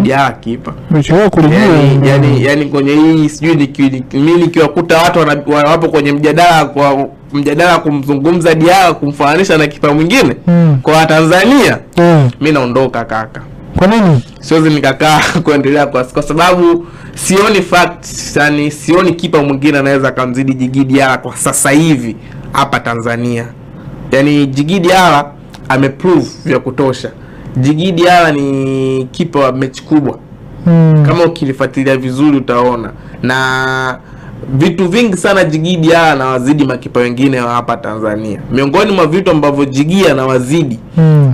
Diarra kipa. Umechelewa kulijua. Yani kwenye hii sijui mimi nikiwakuta watu wapo kwenye mjadala kumzungumza Diarra kumfananisha na kipa mwingine kwa Tanzania, mimi naondoka kaka. Kwa nini? Siwezi nikakaa kuendelea kwa sababu sioni fact, yani sioni kipa mwingine anaweza kumzidi Djigui Diarra kwa sasa hivi hapa Tanzania. Yani Djigui Diarra ameprove vya kutosha. Djigui Diarra ni kipa wa mechi kubwa. Kama ukilifuatilia vizuri utaona. Na vitu vingi sana Djigui Diarra anawazidi makipa wengine wa hapa Tanzania. Miongoni mwa vitu ambavyo Djigui anawazidi,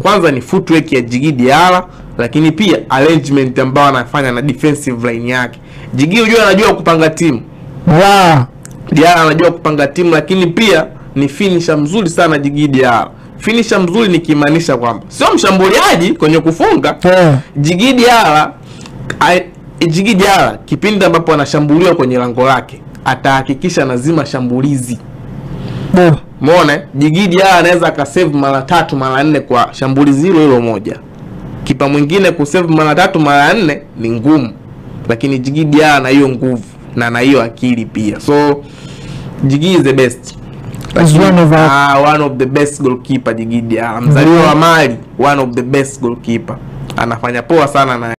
kwanza ni footwork ya Djigui Diarra, lakini pia arrangement ambayo anafanya na defensive line yake. Djigui unajua anajua kupanga timu. Diarra anajua kupanga timu, lakini pia ni finisher mzuri sana Djigui Diarra. Finisher mzuri nikimaanisha kwamba sio mshambuliaji kwenye kufunga. Djigui Diarra kipindi ambapo anashambuliwa kwenye lango lake atahakikisha lazima shambulizi. Umeona? Djigui Diarra anaweza akasave mara 3 mara 4 kwa shambulizi hilo moja. Kipa mwingine kusave mara 3 mara 4 ni ngumu, lakini Djigui Diarra na hiyo nguvu na na hiyo akili pia. So Djigui is the best. One of the best goalkeeper Djigui Diarra. Mzaliwa wa Mali, one of the best goalkeeper. Anafanya poa sana na